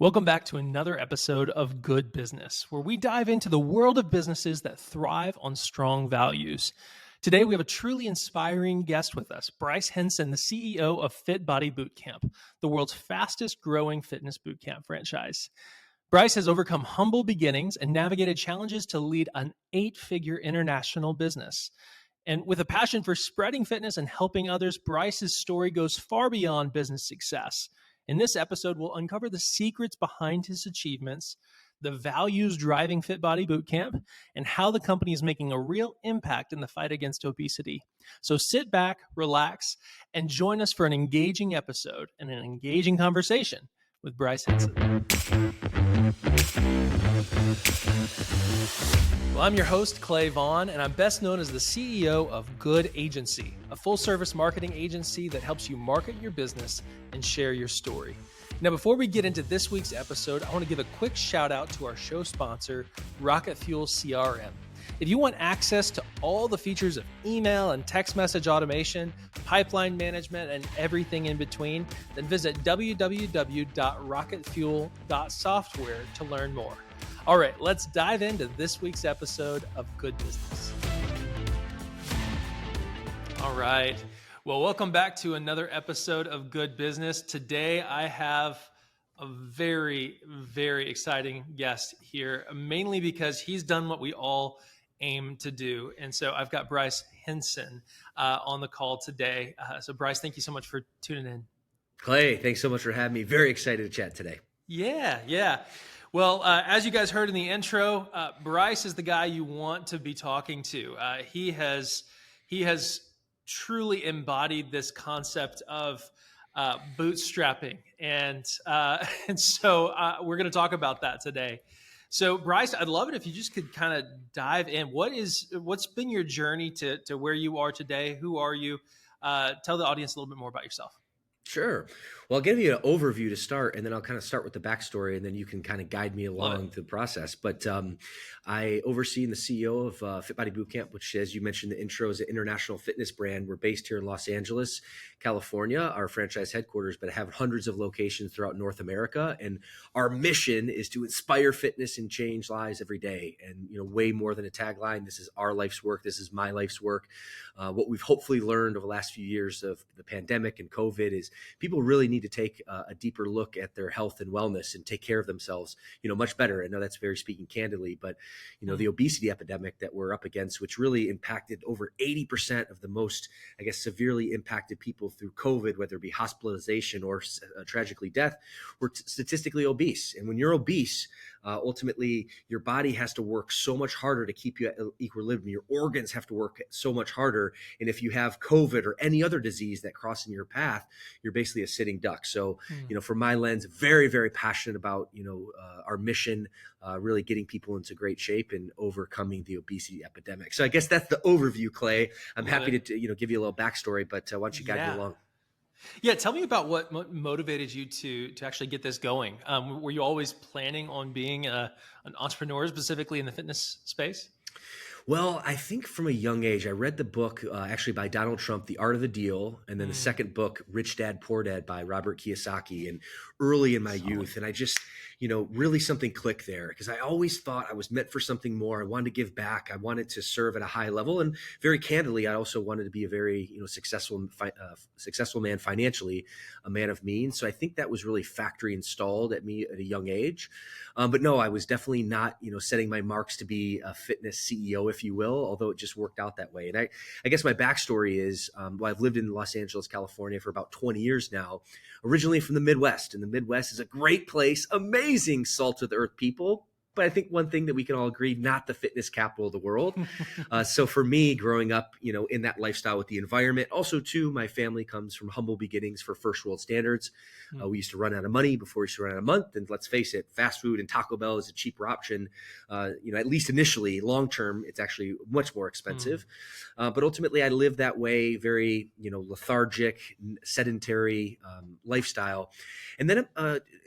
Welcome back to another episode of Good Business, where we dive into the world of businesses that thrive on strong values. Today, we have a truly inspiring guest with us, Bryce Henson, the CEO of FitBody Bootcamp, the world's fastest growing fitness bootcamp franchise. Bryce has overcome humble beginnings and navigated challenges to lead an 8-figure international business. And with a passion for spreading fitness and helping others, Bryce's story goes far beyond business success. In this episode, we'll uncover the secrets behind his achievements, the values driving FitBody Bootcamp, and how the company is making a real impact in the fight against obesity. So sit back, relax, and join us for an engaging episode and an engaging conversation with Bryce Henson. Well, I'm your host, Clay Vaughn, and I'm best known as the CEO of Good Agency, a full-service marketing agency that helps you market your business and share your story. Now, before we get into this week's episode, I want to give a quick shout out to our show sponsor, Rocket Fuel CRM. If you want access to all the features of email and text message automation, pipeline management, and everything in between, then visit www.rocketfuel.software to learn more. All right, let's dive into this week's episode of Good Business. All right. Well, welcome back to another episode of Good Business. Today, I have a very, very exciting guest here, mainly because he's done what we all aim to do. And so I've got Bryce Henson on the call today. So Bryce, thank you so much for tuning in. Clay, thanks so much for having me. Very excited to chat today. Yeah. Well, as you guys heard in the intro, Bryce is the guy you want to be talking to. He has truly embodied this concept of bootstrapping, and so we're going to talk about that today. So, Bryce, I'd love it if you just could kind of dive in. What's been your journey to where you are today? Who are you? Tell the audience a little bit more about yourself. Sure. Well, I'll give you an overview to start, and then I'll kind of start with the backstory, and then you can kind of guide me along through the process. But I oversee the CEO of FitBody Bootcamp, which, as you mentioned, the intro is an international fitness brand. We're based here in Los Angeles, California, our franchise headquarters, but have hundreds of locations throughout North America. And our mission is to inspire fitness and change lives every day. And, way more than a tagline. This is our life's work. This is my life's work. What we've hopefully learned over the last few years of the pandemic and COVID is people really need to take a deeper look at their health and wellness and take care of themselves, much better. I know that's very speaking candidly, but, the obesity epidemic that we're up against, which really impacted over 80% of the most, severely impacted people through COVID, whether it be hospitalization or tragically death, were statistically obese. And when you're obese, ultimately your body has to work so much harder to keep you at equilibrium. Your organs have to work so much harder. And if you have COVID or any other disease that crosses in your path, you're basically a sitting duck. So, from my lens, very, very passionate about, our mission, really getting people into great shape and overcoming the obesity epidemic. So I guess that's the overview, Clay. I'm happy to, give you a little backstory, but why don't you guide me along? Yeah, tell me about what motivated you to actually get this going. Were you always planning on being an entrepreneur, specifically in the fitness space? Well, I think from a young age, I read the book actually by Donald Trump, The Art of the Deal, and then the second book, Rich Dad, Poor Dad by Robert Kiyosaki, and early in my youth. And I just, really something clicked there because I always thought I was meant for something more. I wanted to give back. I wanted to serve at a high level. And very candidly, I also wanted to be a very, successful man financially, a man of means. So I think that was really factory installed at me at a young age. But no, I was definitely not, setting my marks to be a fitness CEO, if you will, although it just worked out that way. And I guess my backstory is, I've lived in Los Angeles, California for about 20 years now, originally from the Midwest. And the Midwest is a great place, amazing salt of the earth people. But I think one thing that we can all agree, not the fitness capital of the world. So for me, growing up, in that lifestyle with the environment, also too, my family comes from humble beginnings for first world standards. We used to run out of money before we used to run out of month. And let's face it, fast food and Taco Bell is a cheaper option. At least initially, long term, it's actually much more expensive. But ultimately, I lived that way, very, lethargic, sedentary lifestyle. And then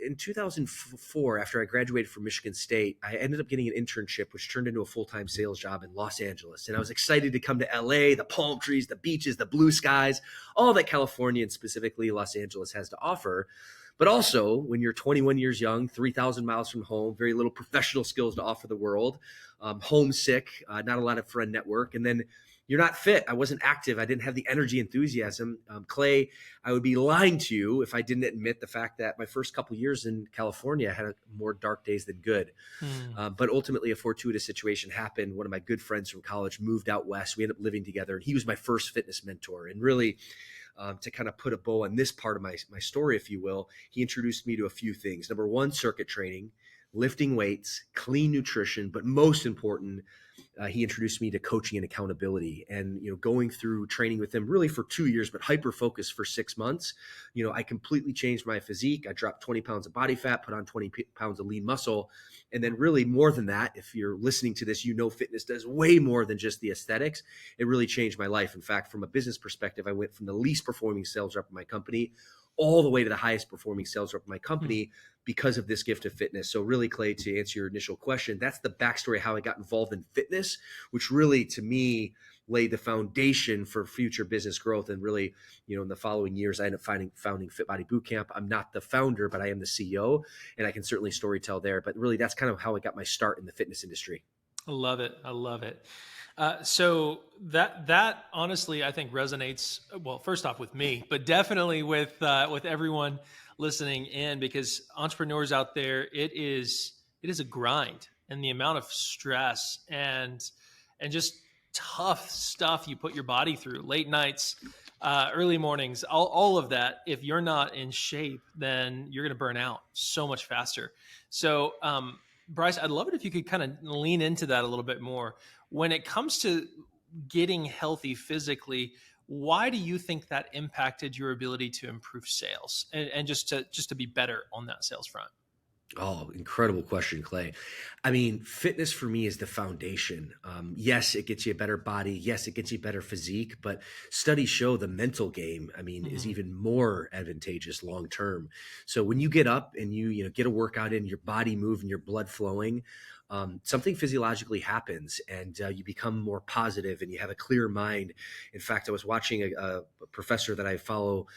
in 2004, after I graduated from Michigan State, I ended up getting an internship, which turned into a full-time sales job in Los Angeles. And I was excited to come to LA, the palm trees, the beaches, the blue skies, all that California and specifically Los Angeles has to offer. But also when you're 21 years young, 3,000 miles from home, very little professional skills to offer the world, homesick, not a lot of friend network. And then you're not fit. I wasn't active. I didn't have the energy, enthusiasm. Clay, I would be lying to you if I didn't admit the fact that my first couple years in California, I had more dark days than good. But ultimately, a fortuitous situation happened. One of my good friends from college moved out west. We ended up living together, and he was my first fitness mentor. And really, to kind of put a bow on this part of my story, if you will, he introduced me to a few things. Number one, circuit training, lifting weights, clean nutrition, but most important, he introduced me to coaching and accountability. And going through training with him really for 2 years, but hyper focused for 6 months, I completely changed my physique. I dropped 20 pounds of body fat, put on 20 pounds of lean muscle. And then really more than that, if you're listening to this, fitness does way more than just the aesthetics. It really changed my life. In fact, from a business perspective, I went from the least performing sales rep in my company all the way to the highest performing sales rep in my company because of this gift of fitness. So really, Clay, to answer your initial question, that's the backstory how I got involved in fitness, which really, to me, laid the foundation for future business growth. And really, in the following years, I ended up founding FitBody Bootcamp. I'm not the founder, but I am the CEO, and I can certainly storytell there. But really, that's kind of how I got my start in the fitness industry. I love it. I love it. So that honestly, I think resonates. Well, first off with me, but definitely with everyone listening in, because entrepreneurs out there, it is a grind, and the amount of stress and just tough stuff you put your body through, late nights, early mornings, all of that. If you're not in shape, then you're going to burn out so much faster. So, Bryce, I'd love it if you could kind of lean into that a little bit more. When it comes to getting healthy physically, why do you think that impacted your ability to improve sales and just to be better on that sales front? Oh, incredible question, Clay. I mean, fitness for me is the foundation. Yes, it gets you a better body. Yes, it gets you a better physique, but studies show the mental game, is even more advantageous long term. So when you get up and you get a workout in, your body moving, your blood flowing, something physiologically happens, and you become more positive and you have a clear mind. In fact, I was watching a professor that I follow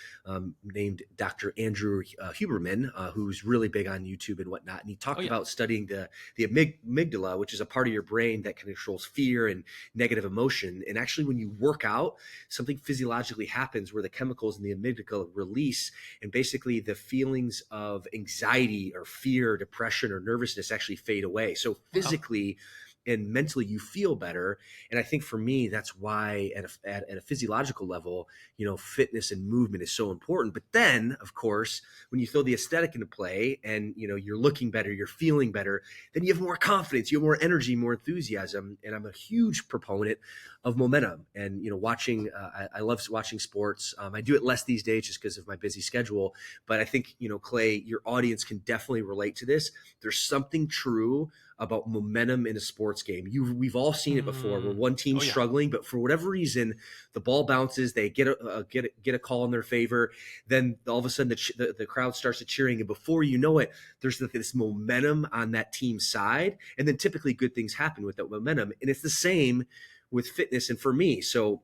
named Dr. Andrew Huberman, who's really big on YouTube and whatnot. And he talked about studying the amygdala, which is a part of your brain that controls fear and negative emotion. And actually, when you work out, something physiologically happens where the chemicals in the amygdala release, and basically the feelings of anxiety or fear, depression, or nervousness actually fade away. So physically and mentally you feel better. And I think for me, that's why at a physiological level, fitness and movement is so important. But then, of course, when you throw the aesthetic into play and, you're looking better, you're feeling better, then you have more confidence, you have more energy, more enthusiasm. And I'm a huge proponent of momentum and, watching, I love watching sports. I do it less these days just because of my busy schedule. But I think, Clay, your audience can definitely relate to this. There's something true about momentum in a sports game. We've all seen it before, where one team's struggling, but for whatever reason, the ball bounces, they get a call in their favor. Then all of a sudden, the crowd starts to cheering, and before you know it, there's this momentum on that team's side, and then typically good things happen with that momentum. And it's the same with fitness and for me. So,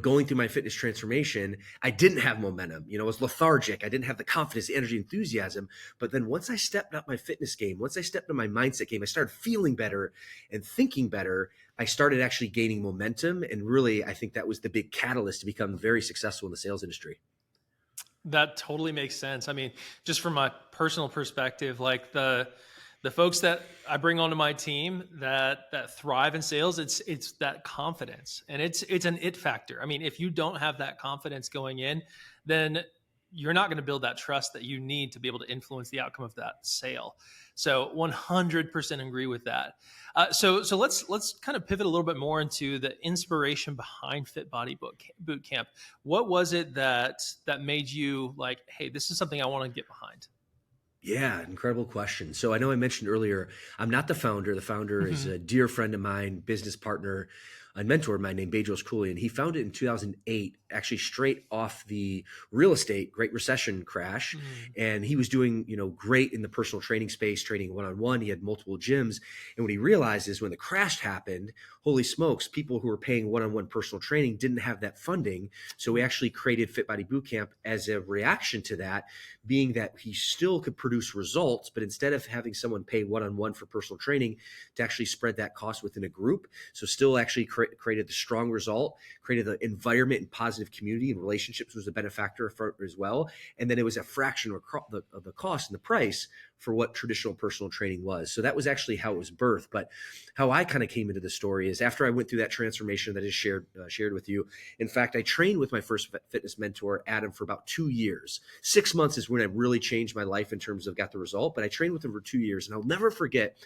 going through my fitness transformation, I didn't have momentum. I was lethargic. I didn't have the confidence, the energy, enthusiasm. But then once I stepped up my fitness game, once I stepped up my mindset game, I started feeling better and thinking better. I started actually gaining momentum. And really, I think that was the big catalyst to become very successful in the sales industry. That totally makes sense. I mean, just from my personal perspective, like the folks that I bring onto my team that thrive in sales, it's that confidence, and it's an it factor. I mean, if you don't have that confidence going in, then you're not going to build that trust that you need to be able to influence the outcome of that sale. So 100% agree with that. So let's kind of pivot a little bit more into the inspiration behind FitBody Bootcamp. What was it that made you like, hey, this is something I want to get behind? Yeah, incredible question. So I know I mentioned earlier, I'm not the founder. The founder is a dear friend of mine, business partner. a mentor of mine named Bedros Cooley, and he found it in 2008, actually straight off the real estate Great Recession crash. And he was doing, great in the personal training space, training one-on-one. He had multiple gyms. And what he realized is when the crash happened, holy smokes, people who were paying one-on-one personal training didn't have that funding. So we actually created FitBody Bootcamp as a reaction to that, being that he still could produce results, but instead of having someone pay one-on-one for personal training, to actually spread that cost within a group. So still actually created the strong result, created the environment and positive community, and relationships was a benefactor for as well. And then it was a fraction of the cost and the price for what traditional personal training was. So that was actually how it was birthed. But how I kind of came into the story is after I went through that transformation that I shared with you. In fact, I trained with my first fitness mentor, Adam, for about 2 years. 6 months is when I really changed my life in terms of got the result. But I trained with him for 2 years, and I'll never forget.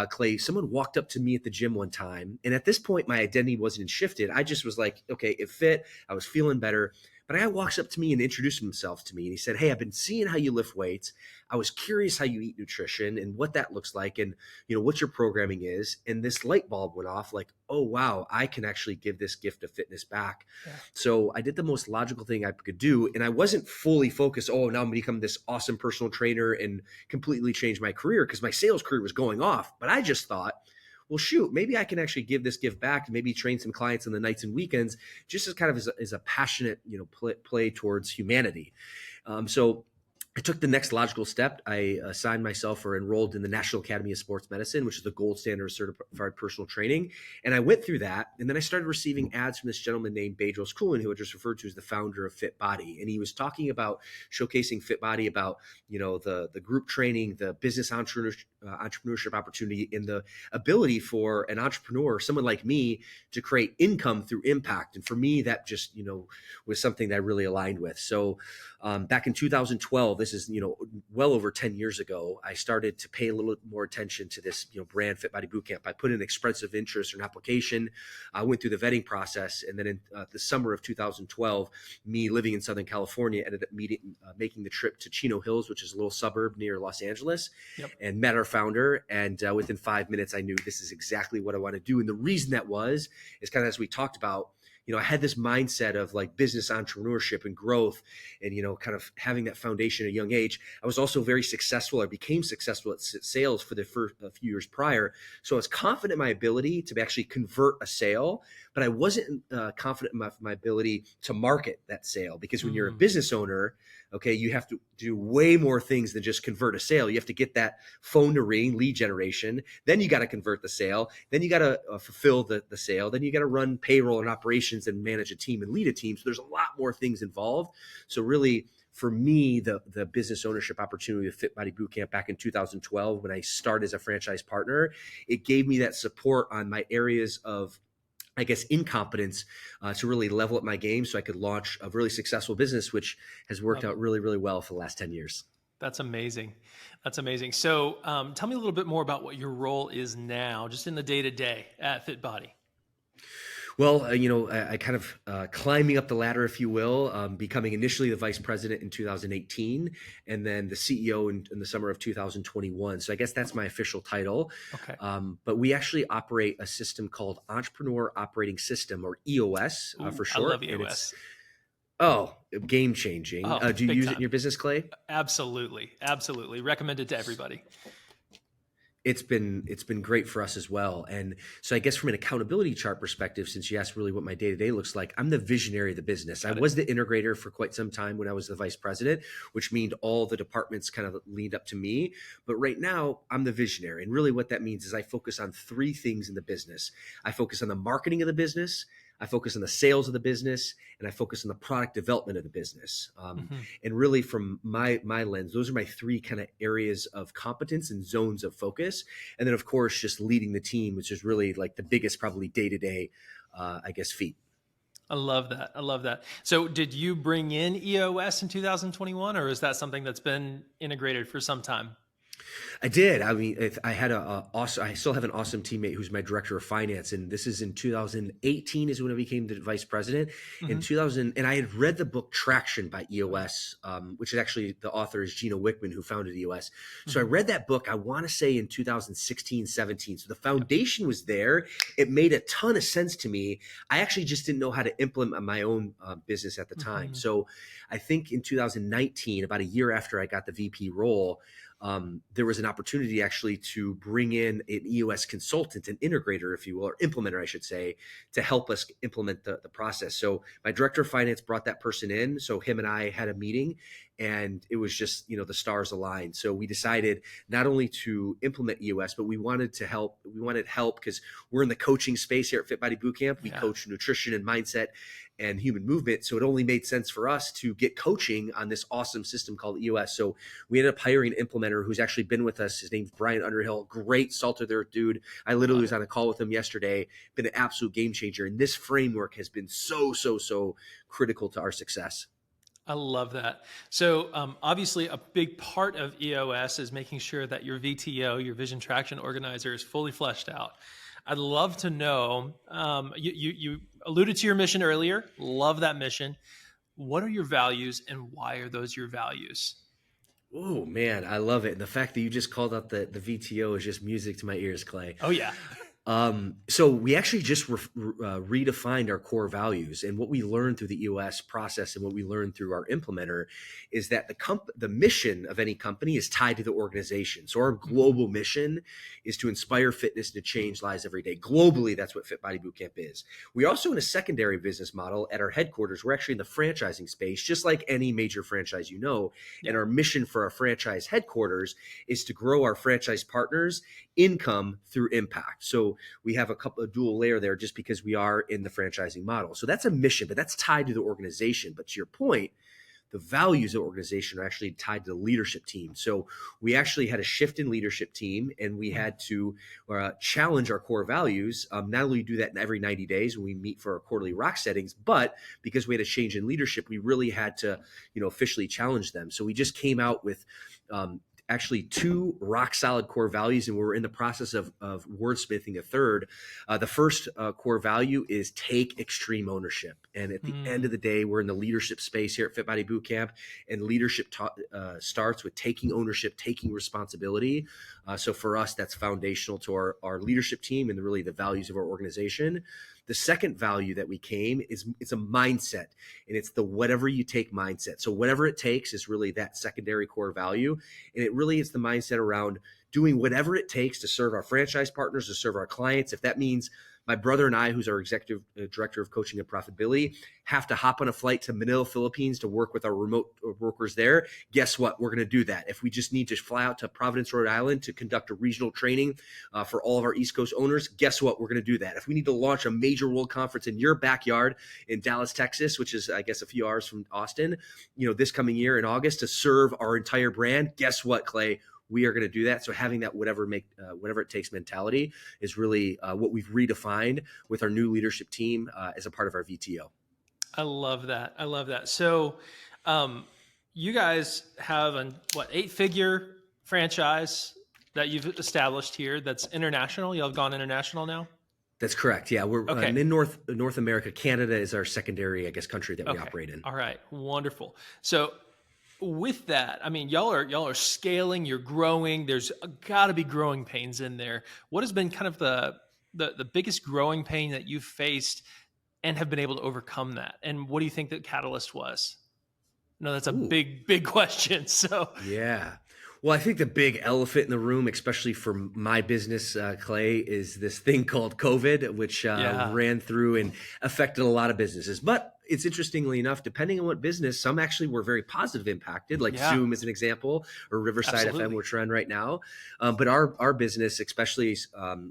Clay, someone walked up to me at the gym one time. And at this point, my identity wasn't shifted. I just was like, okay, it fit. I was feeling better. But a guy walks up to me and introduced himself to me. And he said, hey, I've been seeing how you lift weights. I was curious how you eat nutrition and what that looks like and, what your programming is. And this light bulb went off like, oh, wow, I can actually give this gift of fitness back. Yeah. So I did the most logical thing I could do. And I wasn't fully focused, now I'm going to become this awesome personal trainer and completely change my career because my sales career was going off. But I just thought, well, shoot, maybe I can actually give this gift back and maybe train some clients on the nights and weekends, just as kind of as a passionate, play towards humanity. So I took the next logical step. I assigned myself or enrolled in the National Academy of Sports Medicine, which is the gold standard of certified personal training. And I went through that. And then I started receiving ads from this gentleman named Bedros Cooley, who I just referred to as the founder of FitBody. And he was talking about showcasing FitBody, about, the group training, the business entrepreneurship opportunity, and the ability for an entrepreneur, someone like me, to create income through impact. And for me, that just, was something that I really aligned with. So back in 2012, this is, well over 10 years ago, I started to pay a little more attention to this, brand FitBody Bootcamp. I put in expressive interest or an application. I went through the vetting process. And then in the summer of 2012, me living in Southern California, ended up making the trip to Chino Hills, which is a little suburb near Los Angeles, and met our founder. And within 5 minutes, I knew this is exactly what I want to do. And the reason that is kind of, as we talked about, I had this mindset of like business entrepreneurship and growth and, kind of having that foundation at a young age. I was also very successful. I became successful at sales for the first few years prior. So I was confident in my ability to actually convert a sale, but I wasn't confident in my ability to market that sale, because when you're a business owner, okay, you have to do way more things than just convert a sale. You have to get that phone to ring, lead generation. Then you got to convert the sale. Then you got to fulfill the sale. Then you got to run payroll and operations and manage a team and lead a team. So there's a lot more things involved. So really, for me, the business ownership opportunity of FitBody Bootcamp back in 2012, when I started as a franchise partner, it gave me that support on my areas of, I guess, incompetence to really level up my game so I could launch a really successful business, which has worked out really, really well for the last 10 years. That's amazing. That's amazing. So tell me a little bit more about what your role is now, just in the day-to-day at FitBody. Well, I kind of climbing up the ladder, if you will, becoming initially the vice president in 2018, and then the CEO in the summer of 2021. So I guess that's my official title. Okay. But we actually operate a system called Entrepreneur Operating System, or EOS for short. I love EOS. Game changing. Do you use it in your business, Clay? Absolutely. Absolutely. Recommend it to everybody. It's been great for us as well. And so I guess from an accountability chart perspective, since you asked really what my day-to-day looks like, I'm the visionary of the business. I was the integrator for quite some time when I was the vice president, which means all the departments kind of leaned up to me. But right now, I'm the visionary. And really what that means is I focus on three things in the business. I focus on the marketing of the business, I focus on the sales of the business, and I focus on the product development of the business. And really from my lens, those are my three kind of areas of competence and zones of focus. And then of course, just leading the team, which is really like the biggest, probably day-to-day, feat. I love that. I love that. So did you bring in EOS in 2021, or is that something that's been integrated for some time? I did. I mean, I had I still have an awesome teammate who's my director of finance, and this is in 2018 is when I became the vice president. In Hmm. 2000, and I had read the book Traction by EOS, which is actually the author is Gino Wickman, who founded EOS. So I Hmm. read that book. I want to say in 2016, 17. So the Yep. foundation was there. It made a ton of sense to me. I actually just didn't know how to implement my own business at the time. Hmm. So I think in 2019, about a year after I got the VP role, there was an opportunity actually to bring in an EOS consultant, an integrator, if you will, or implementer, I should say, to help us implement the process. So my director of finance brought that person in. So him and I had a meeting, and it was just, the stars aligned. So we decided not only to implement EOS, but we wanted to help. We wanted help because we're in the coaching space here at FitBody Bootcamp. We Yeah. coach nutrition and mindset and human movement. So it only made sense for us to get coaching on this awesome system called EOS. So we ended up hiring an implementer who's actually been with us. His name's Brian Underhill, great salt of the earth dude. I literally Love was it. on a call with him yesterday, been an absolute game changer. And this framework has been so critical to our success. I love that. So, obviously, a big part of EOS is making sure that your VTO, your Vision Traction Organizer, is fully fleshed out. I'd love to know. You alluded to your mission earlier. Love that mission. What are your values, and why are those your values? Oh man, I love it. And the fact that you just called out the VTO is just music to my ears, Clay. Oh yeah. So we actually just redefined our core values, and what we learned through the EOS process and what we learned through our implementer is that the mission of any company is tied to the organization. So our Mhm. global mission is to inspire fitness to change lives every day. Globally, that's what FitBody Bootcamp is. We also in a secondary business model at our headquarters. We're actually in the franchising space, just like any major franchise, and Yeah. our mission for our franchise headquarters is to grow our franchise partners' income through impact. So we have a couple of dual layer there just because we are in the franchising model. So that's a mission, but that's tied to the organization. But to your point, the values of the organization are actually tied to the leadership team. So we actually had a shift in leadership team, and we Mhm. had to challenge our core values. Not only do that every 90 days when we meet for our quarterly rock settings, but because we had a change in leadership, we really had to, officially challenge them. So we just came out with actually two rock solid core values, and we're in the process of wordsmithing a third. The first core value is take extreme ownership. And at the end of Mm. the day, we're in the leadership space here at FitBody Bootcamp, and leadership starts with taking ownership, taking responsibility. So for us, that's foundational to our leadership team and really the values of our organization. The second value that we came is it's a mindset, and it's the whatever you take mindset. So whatever it takes is really that secondary core value. And it really is the mindset around doing whatever it takes to serve our franchise partners, to serve our clients. If that means my brother and I, who's our executive director of coaching and profitability, have to hop on a flight to Manila, Philippines to work with our remote workers there, guess what? We're going to do that. If we just need to fly out to Providence, Rhode Island to conduct a regional training for all of our East Coast owners, guess what? We're going to do that. If we need to launch a major world conference in your backyard in Dallas, Texas, which is, I guess, a few hours from Austin, this coming year in August to serve our entire brand, guess what, Clay? We are going to do that. So having that whatever it takes mentality is really what we've redefined with our new leadership team as a part of our VTO. I love that. I love that. So, um, you guys have an 8-figure franchise that you've established here that's international. Y'all have gone international now. That's correct. Yeah, we're Okay. in North America. Canada is our secondary, I guess, country that we Okay. operate in. All right. Wonderful. So with that, I mean, y'all are scaling, you're growing. There's got to be growing pains in there. What has been kind of the biggest growing pain that you've faced and have been able to overcome that? And what do you think the catalyst was? No, that's a Ooh, big question. So, yeah. Well, I think the big elephant in the room, especially for my business, Clay, is this thing called COVID, which yeah, ran through and affected a lot of businesses. But it's interestingly enough, depending on what business, some actually were very positive impacted, like yeah, Zoom as an example, or Riverside FM, absolutely. which we're on right now. But our business, especially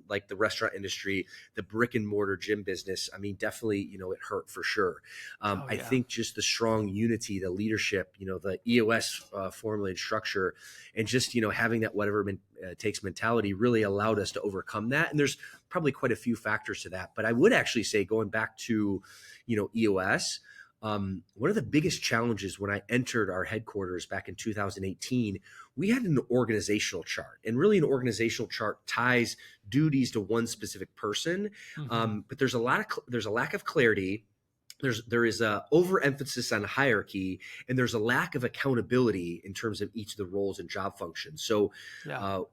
like the restaurant industry, the brick and mortar gym business, I mean, definitely, it hurt for sure. Oh, I yeah. think just the strong unity, the leadership, the EOS formula and structure, and just having that whatever takes mentality really allowed us to overcome that. And there's probably quite a few factors to that, but I would actually say going back to EOS, one of the biggest challenges when I entered our headquarters back in 2018, we had an organizational chart, and really an organizational chart ties duties to one specific person. But there's there's a lack of clarity. There is a overemphasis on hierarchy, and there's a lack of accountability in terms of each of the roles and job functions. So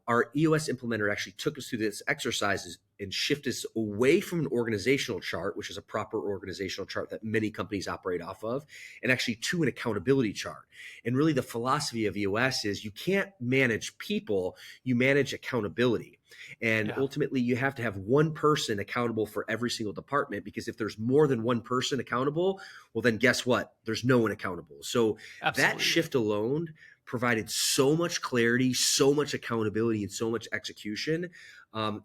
our EOS implementer actually took us through this exercises and shift us away from an organizational chart, which is a proper organizational chart that many companies operate off of, and actually to an accountability chart. And really the philosophy of EOS is you can't manage people, you manage accountability. And ultimately, you have to have one person accountable for every single department, because if there's more than one person accountable, well, then guess what? There's no one accountable. So that shift alone provided so much clarity, so much accountability, and so much execution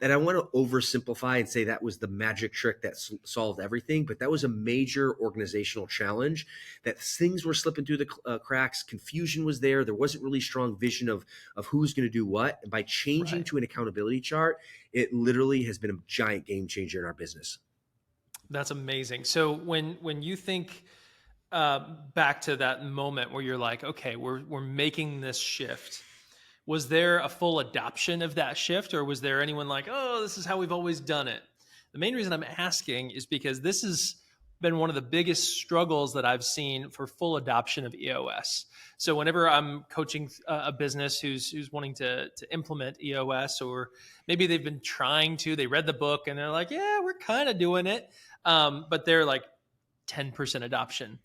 that I want to oversimplify and say that was the magic trick that solved everything. But that was a major organizational challenge, that things were slipping through the cracks. Confusion was there. There wasn't really strong vision of who's going to do what. And by changing to an accountability chart, it literally has been a giant game changer in our business. That's amazing. So when you think back to that moment where you're like, okay, we're making this shift, was there a full adoption of that shift, or was there anyone like, oh, this is how we've always done it? The main reason I'm asking is because this has been one of the biggest struggles that I've seen for full adoption of EOS. So whenever I'm coaching a business who's wanting to implement EOS, or maybe they've been trying to, they read the book and they're like, yeah, we're kind of doing it, but they're like 10% adoption.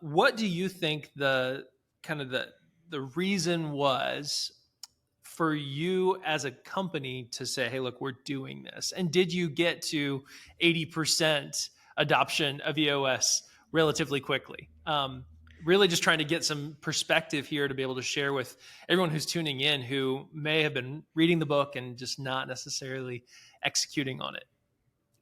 What do you think the reason was for you as a company to say, hey, look, we're doing this? And did you get to 80% adoption of EOS relatively quickly? Really just trying to get some perspective here to be able to share with everyone who's tuning in who may have been reading the book and just not necessarily executing on it.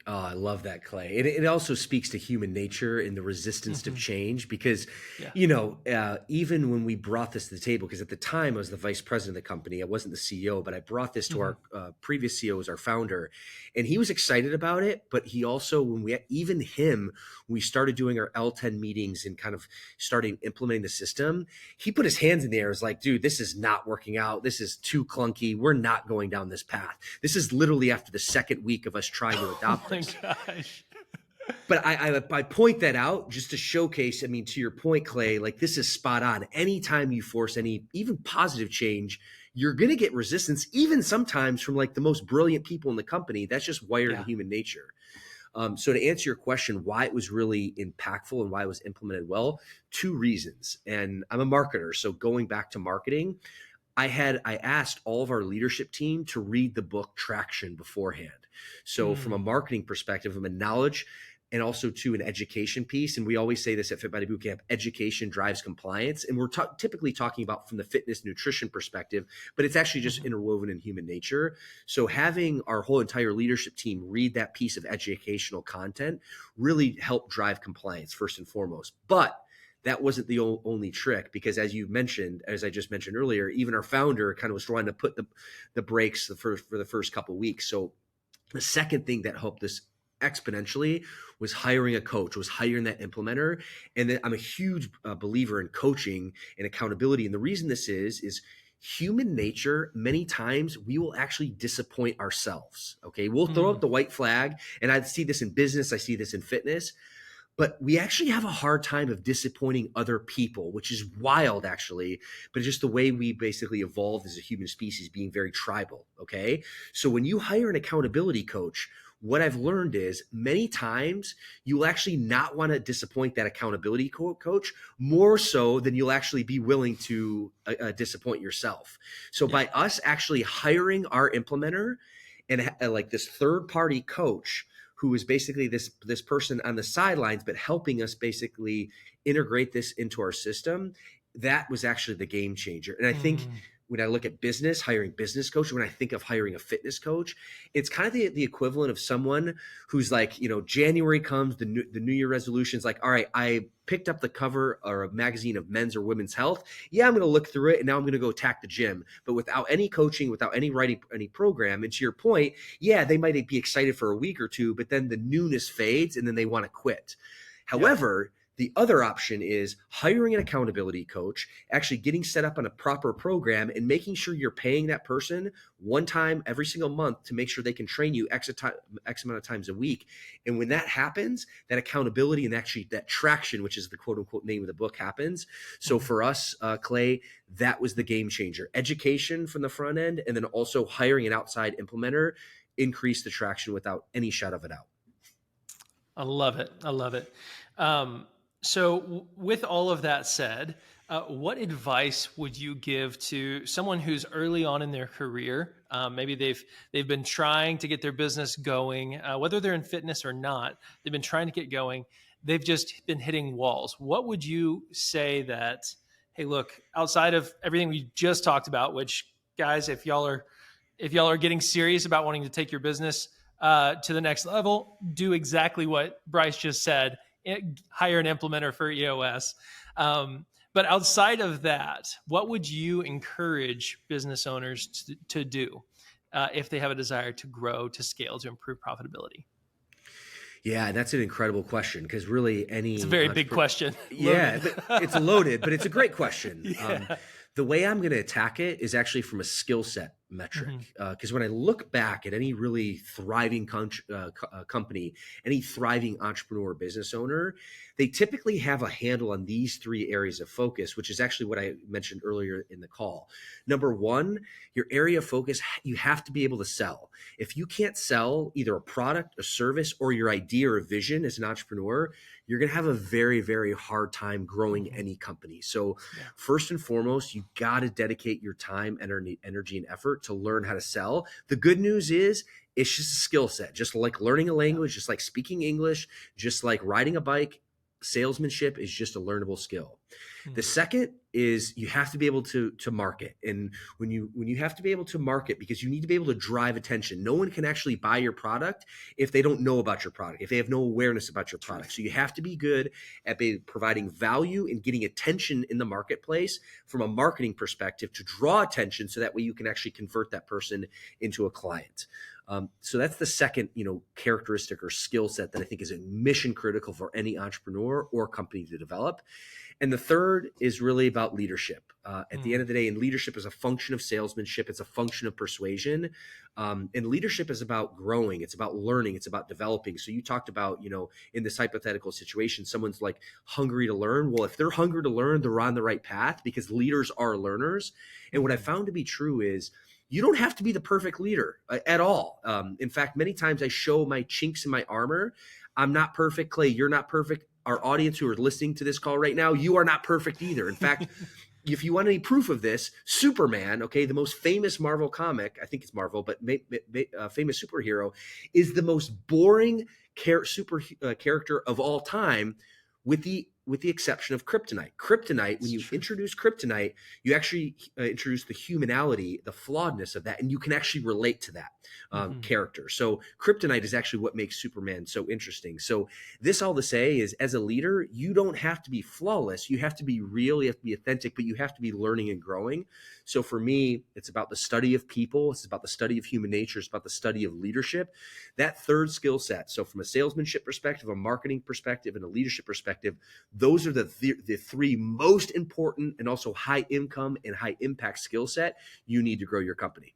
Oh, I love that, Clay. It also speaks to human nature and the resistance to change, because, even when we brought this to the table, because at the time I was the vice president of the company, I wasn't the CEO, but I brought this to our previous CEO as our founder, and he was excited about it. But he also, when we started doing our L10 meetings and kind of starting implementing the system, he put his hands in the air. It was like, dude, this is not working out. This is too clunky. We're not going down this path. This is literally after the second week of us trying to adopt my gosh. But I point that out just to showcase, I mean, to your point, Clay, like this is spot on. Anytime you force any even positive change, you're going to get resistance, even sometimes from like the most brilliant people in the company. That's just wired in human nature. So to answer your question, why it was really impactful and why it was implemented well, two reasons. And I'm a marketer, so going back to marketing, I asked all of our leadership team to read the book Traction beforehand. So from a marketing perspective, from a knowledge and also to an education piece, and we always say this at FitBody Bootcamp, education drives compliance. And we're typically talking about from the fitness nutrition perspective, but it's actually just interwoven in human nature. So having our whole entire leadership team read that piece of educational content really helped drive compliance first and foremost. But that wasn't the only trick, because as I just mentioned earlier, even our founder kind of was trying to put the brakes for the first couple of weeks. So the second thing that helped us exponentially was hiring a coach, was hiring that implementer. And then I'm a huge believer in coaching and accountability. And the reason this is human nature. Many times we will actually disappoint ourselves. Okay. We'll throw up the white flag. And I see this in business. I see this in fitness. But we actually have a hard time of disappointing other people, which is wild, actually. But it's just the way we basically evolved as a human species, being very tribal. Okay. So when you hire an accountability coach, what I've learned is many times you'll actually not want to disappoint that accountability coach more so than you'll actually be willing to disappoint yourself. So by us actually hiring our implementer and like this third party coach, who is basically this person on the sidelines, but helping us basically integrate this into our system, that was actually the game changer. And I think when I look at business, hiring business coach, when I think of hiring a fitness coach, it's kind of the equivalent of someone who's like, January comes, the New Year resolution's like, all right, I picked up the cover or a magazine of Men's or Women's Health. Yeah, I'm going to look through it, and now I'm going to go attack the gym. But without any coaching, without any writing, any program, and to your point, yeah, they might be excited for a week or two, but then the newness fades, and then they want to quit. However, The other option is hiring an accountability coach, actually getting set up on a proper program and making sure you're paying that person one time every single month to make sure they can train you X amount of times a week. And when that happens, that accountability and actually that traction, which is the quote unquote name of the book, happens. So for us, Clay, that was the game changer. Education from the front end, and then also hiring an outside implementer increased the traction without any shadow of a doubt. I love it. I love it. With all of that said, what advice would you give to someone who's early on in their career? Maybe they've been trying to get their business going, whether they're in fitness or not. They've been trying to get going. They've just been hitting walls. What would you say that, hey, look, outside of everything we just talked about, which guys, if y'all are getting serious about wanting to take your business to the next level, do exactly what Bryce just said. Hire an implementer for EOS. But outside of that, what would you encourage business owners to do if they have a desire to grow, to scale, to improve profitability? Yeah, that's an incredible question, because really It's a very big question. Yeah, it's loaded, but it's a great question. Yeah. The way I'm going to attack it is actually from a skill set metric. Because when I look back at any really thriving company, any thriving entrepreneur business owner, they typically have a handle on these three areas of focus, which is actually what I mentioned earlier in the call. Number one, your area of focus, you have to be able to sell. If you can't sell either a product, a service, or your idea or vision as an entrepreneur, you're going to have a very, very hard time growing any company. So first and foremost, you got to dedicate your time, energy, and effort to learn how to sell. The good news is it's just a skill set, just like learning a language, just like speaking English, just like riding a bike. Salesmanship is just a learnable skill. The second is you have to be able to market. And when you have to be able to market, because you need to be able to drive attention. No one can actually buy your product if they don't know about your product, if they have no awareness about your product. So you have to be good at providing value and getting attention in the marketplace from a marketing perspective to draw attention, so that way you can actually convert that person into a client. So that's the second, characteristic or skill set that I think is mission critical for any entrepreneur or company to develop. And the third is really about leadership. At the end of the day, and leadership is a function of salesmanship. It's a function of persuasion. And leadership is about growing. It's about learning. It's about developing. So you talked about, in this hypothetical situation, someone's like hungry to learn. Well, if they're hungry to learn, they're on the right path, because leaders are learners. And what I found to be true is, you don't have to be the perfect leader at all. In fact, many times I show my chinks in my armor. I'm not perfect, Clay. You're not perfect. Our audience who are listening to this call right now, you are not perfect either. In fact, if you want any proof of this, Superman, okay, the most famous Marvel comic, I think it's Marvel, but famous superhero, is the most boring character of all time, with the exception of Kryptonite. Kryptonite, when you introduce Kryptonite, you actually introduce the humanality, the flawedness of that, and you can actually relate to that character. So Kryptonite is actually what makes Superman so interesting. So this all to say is, as a leader, you don't have to be flawless. You have to be real. You have to be authentic, but you have to be learning and growing. So for me, it's about the study of people. It's about the study of human nature. It's about the study of leadership. That third skill set. So from a salesmanship perspective, a marketing perspective, and a leadership perspective, those are the three most important and also high income and high impact skill set you need to grow your company.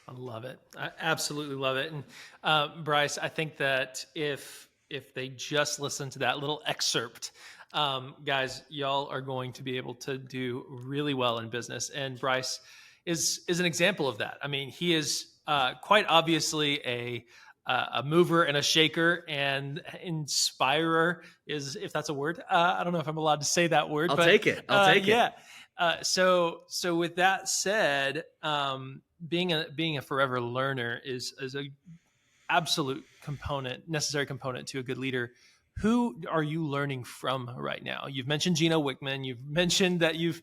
I love it. I absolutely love it. And Bryce, I think that if they just listen to that little excerpt, guys, y'all are going to be able to do really well in business. And Bryce is an example of that. I mean, he is quite obviously a mover and a shaker and inspirer, is, if that's a word. I don't know if I'm allowed to say that word. I'll take it. Yeah. So with that said, being a forever learner is a absolute necessary component to a good leader. Who are you learning from right now? You've mentioned Gino Wickman. You've mentioned that you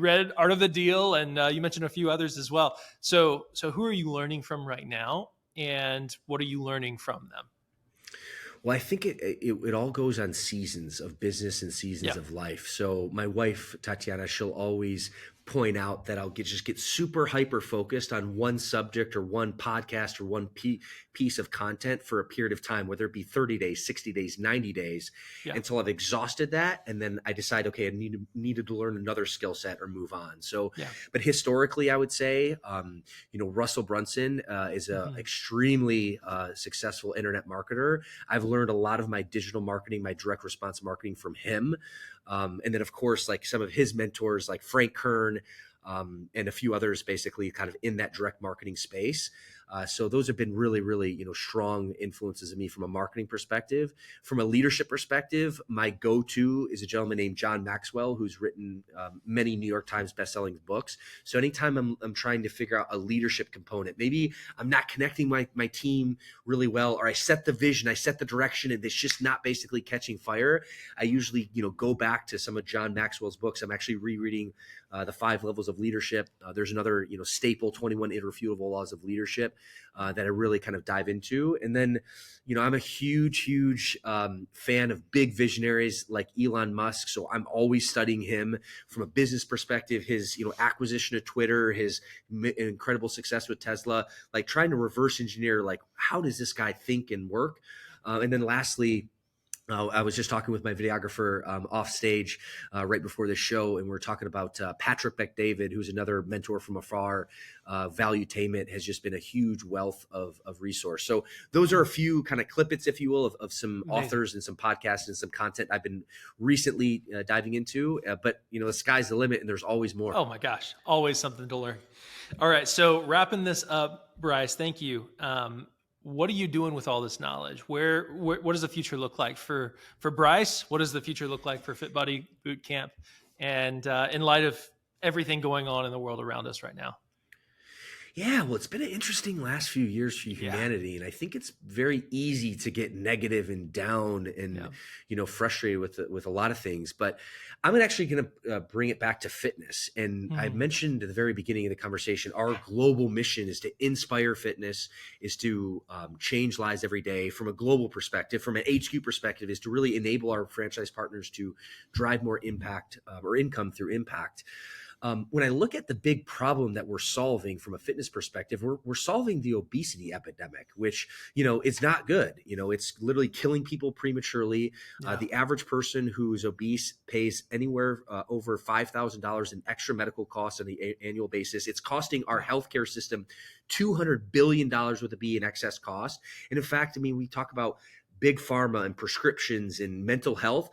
read Art of the Deal, and you mentioned a few others as well. So who are you learning from right now, and what are you learning from them? Well, I think it all goes on seasons of business and seasons of life. So my wife, Tatiana, she'll always point out that I'll just get super hyper focused on one subject or one podcast or one piece of content for a period of time, whether it be 30 days, 60 days, 90 days, Yeah. until I've exhausted that. And then I decide, okay, I needed to learn another skill set or move on. So, but historically, I would say, Russell Brunson is a extremely successful internet marketer. I've learned a lot of my digital marketing, my direct response marketing from him. And then, of course, like some of his mentors, like Frank Kern, and a few others, basically kind of in that direct marketing space. So those have been really, really, strong influences of me from a marketing perspective. From a leadership perspective, my go-to is a gentleman named John Maxwell, who's written many New York Times bestselling books. So anytime I'm trying to figure out a leadership component, maybe I'm not connecting my team really well, or I set the vision, I set the direction, and it's just not basically catching fire, I usually, go back to some of John Maxwell's books. I'm actually rereading the 5 Levels of Leadership. There's another, staple, 21 Irrefutable Laws of Leadership that I really kind of dive into. And then, I'm a huge fan of big visionaries like Elon Musk. So I'm always studying him from a business perspective, his, acquisition of Twitter, his incredible success with Tesla, like trying to reverse engineer, like, how does this guy think and work? And then lastly, I was just talking with my videographer off stage right before the show, and we are talking about Patrick Bet-David, who's another mentor from afar. Valuetainment has just been a huge wealth of resource. So those are a few kind of clippets, if you will, of some authors and some podcasts and some content I've been recently diving into. But, the sky's the limit, and there's always more. Oh my gosh, always something to learn. All right, so wrapping this up, Bryce, thank you. What are you doing with all this knowledge? What does the future look like for Bryce? What does the future look like for FitBody Bootcamp? And in light of everything going on in the world around us right now? Yeah, well, it's been an interesting last few years for humanity, and I think it's very easy to get negative and down and frustrated with a lot of things. But I'm actually going to bring it back to fitness. And I mentioned at the very beginning of the conversation, our global mission is to inspire fitness, is to change lives every day. From a global perspective, from an HQ perspective, is to really enable our franchise partners to drive more impact or income through impact. When I look at the big problem that we're solving from a fitness perspective, we're solving the obesity epidemic, which, it's not good. It's literally killing people prematurely. The average person who's obese pays anywhere over $5,000 in extra medical costs on the annual basis. It's costing our healthcare system $200 billion with a B in excess cost. And in fact, we talk about big pharma and prescriptions and mental health.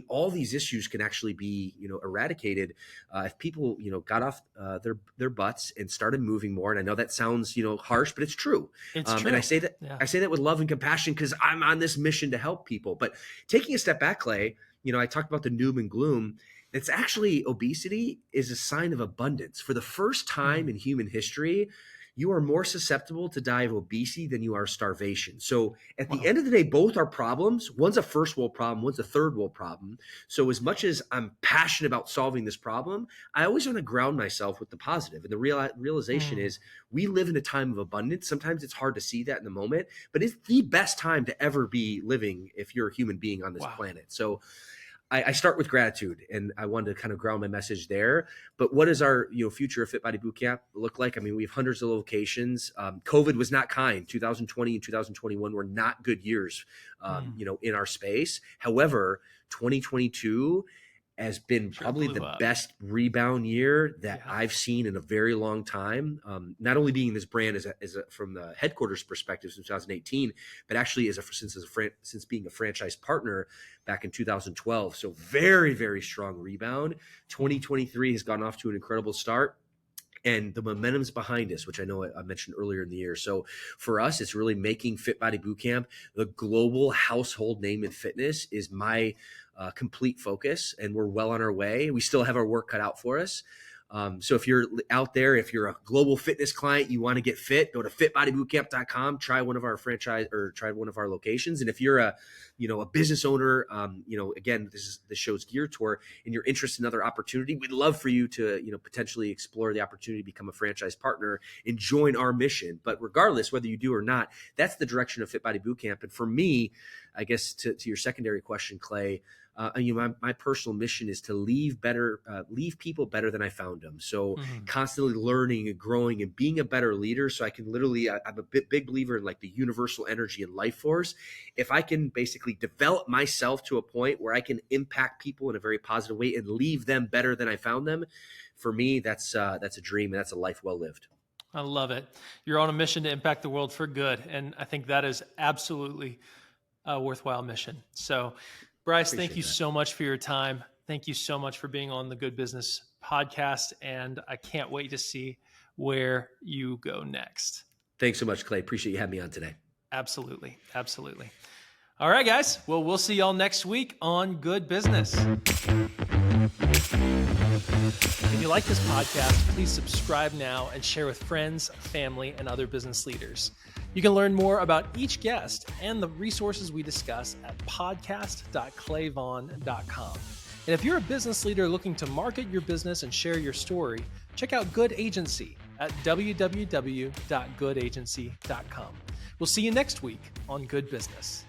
All these issues can actually be, eradicated if people, got off their butts and started moving more. And I know that sounds, harsh, but it's true. It's true. And I say that with love and compassion because I'm on this mission to help people. But taking a step back, Clay, I talked about the doom and gloom. It's actually, obesity is a sign of abundance. For the first time in human history, you are more susceptible to die of obesity than you are starvation. So at the end of the day, both are problems. One's a first world problem, one's a third world problem. So as much as I'm passionate about solving this problem, I always want to ground myself with the positive. And the realization is we live in a time of abundance. Sometimes it's hard to see that in the moment, but it's the best time to ever be living if you're a human being on this planet. So I start with gratitude, and I wanted to kind of ground my message there. But what does our future of FitBody Bootcamp look like? We have hundreds of locations. COVID was not kind. 2020 and 2021 were not good years, in our space. However, 2022 has been probably the best rebound year that I've seen in a very long time. Not only being this brand as a from the headquarters perspective since 2018, but actually since being a franchise partner back in 2012. So very, very strong rebound. 2023 has gotten off to an incredible start. And the momentum's behind us, which I know I mentioned earlier in the year. So for us, it's really making FitBody Bootcamp the global household name in fitness is my complete focus. And we're well on our way. We still have our work cut out for us. So if you're out there, if you're a global fitness client, you want to get fit, go to fitbodybootcamp.com, try one of our franchise or try one of our locations. And if you're a business owner, again, this show's geared toward, and you're interested in another opportunity, we'd love for you to, potentially explore the opportunity to become a franchise partner and join our mission. But regardless, whether you do or not, that's the direction of FitBody Bootcamp. And for me, I guess to your secondary question, Clay, My personal mission is to leave people better than I found them. So constantly learning and growing and being a better leader. So I can literally, I'm a big believer in like the universal energy and life force. If I can basically develop myself to a point where I can impact people in a very positive way and leave them better than I found them, for me, that's a dream, and that's a life well lived. I love it. You're on a mission to impact the world for good. And I think that is absolutely a worthwhile mission. So, Bryce, thank you so much for your time. Thank you so much for being on the Good Business podcast. And I can't wait to see where you go next. Thanks so much, Clay. Appreciate you having me on today. Absolutely. Absolutely. All right, guys. Well, we'll see y'all next week on Good Business. If you like this podcast, please subscribe now and share with friends, family, and other business leaders. You can learn more about each guest and the resources we discuss at podcast.clayvon.com. And if you're a business leader looking to market your business and share your story, check out Good Agency at www.goodagency.com. We'll see you next week on Good Business.